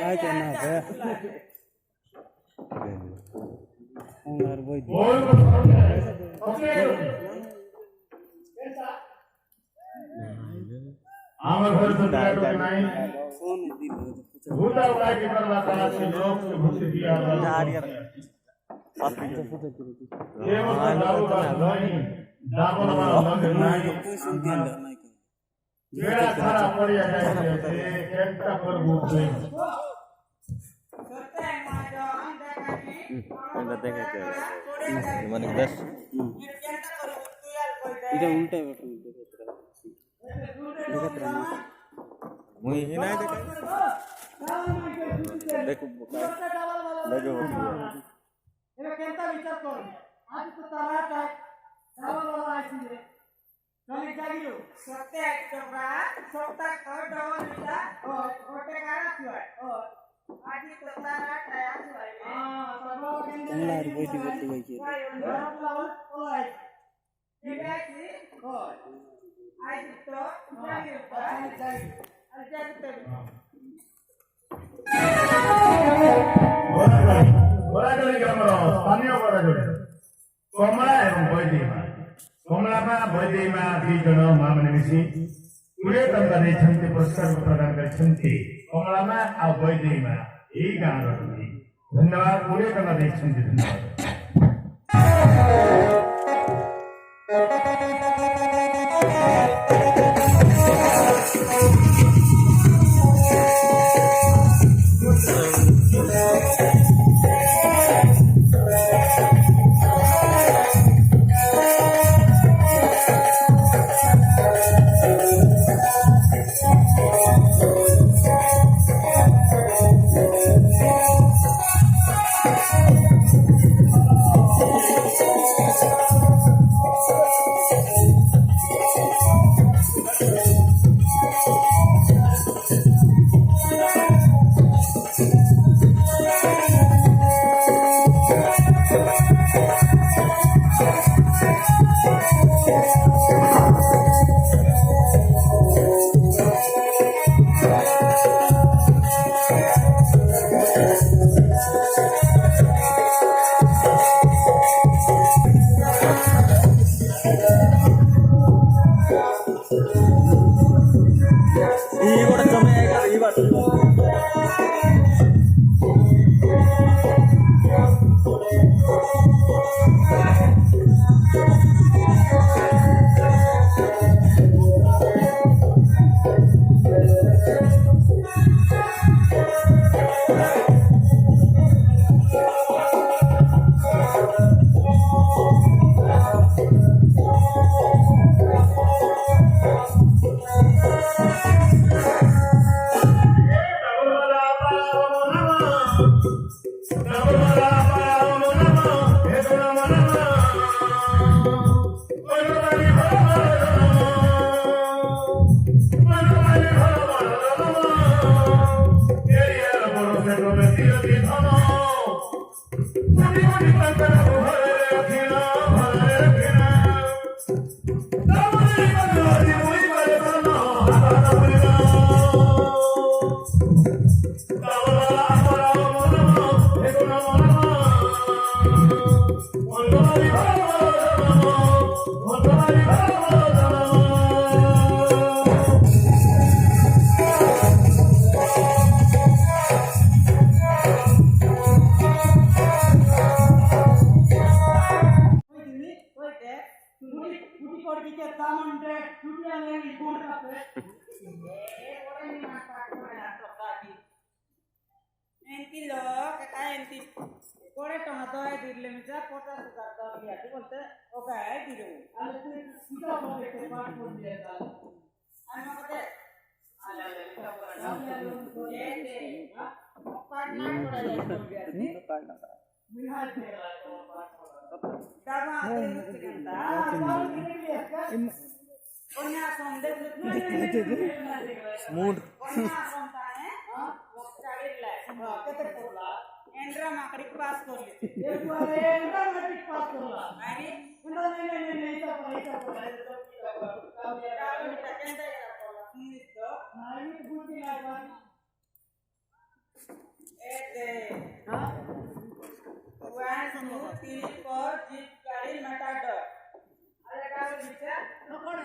काय करना है उमर वही आमर घर से बैठो कि नहीं भूता उड़ा के करवाता है लोग से भूत दिया ये मतलब दारू का नहीं दारू ना लगे नहीं मेरा सारा पड़िया है ये कैंटा पर भूत नहीं उनका देखा क्या मैंने 10 इधर उल्टा है मुझे ही नहीं देखा देखो लगे हो ये केंता विचार करो आज तो तारा का चावल वाला आइए चली जागियो सत्य एकरा सत्ता कर डबल विचा और ओटे कारा छुआ और आज तो तारा टाया छुआ हां सब केंता लार बैठी बैठी गई है ये है कि और आज तो जागियो जागियो अच्छा तो बोला जोड़ी क्या मरो स्थानीय बोला जोड़ी कमला एवं बैदेमा कमला में बैदेमा दी जनो मामने मिसी उड़े तंत्रे छंते पुरस्कार प्रदान कर छंते कमला में आ बैदेमा एक गाना रखी धन्यवाद उड़े तंत्रे छंते धन्यवाद एंती लोग काय एंती कोड़े टमाटो है दिल्ली में जा 50,000 का लिया तो बोलते ओ काय दिलो अरे तू सीधा बोले के बात बोल दिया था अरे मत आले ये दे पार्टनर पड़ा है मिहाल दे रहा दादा आते चिकनता ओन्या सोंदे मूड ओन्या सोंता है कते पडला एंड्रा माकडी पास करली एक बार एंड्रा माकडी पास करला आणि एंड्रा नाही इथं पडायचं नाही बुद्धी लागली one two three four jeep गाड़ी मटाड अरे काय विचार कोण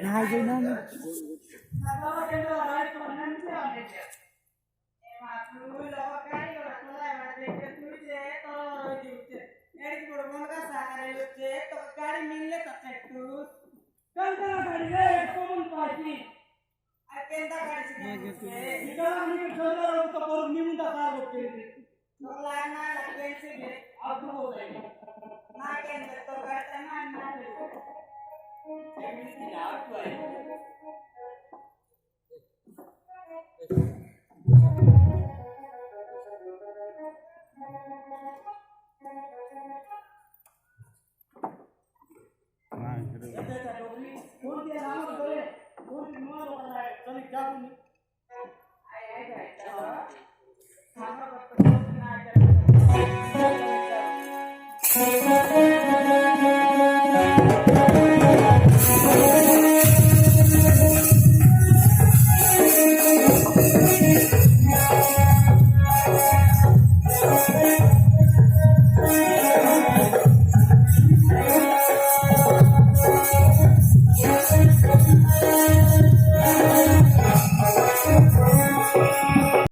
नाही गई ना गाड़ी मिलले तू कंटा गाड़ी रे कौन पार्टी अकेंदा गाड़ी से इधर आने के छोड़ तो पर निमुंदा कार होते तो लाना लगे से अब हो गए ना केंद्र तो करते ना एमसी लाभ तो है Thank you.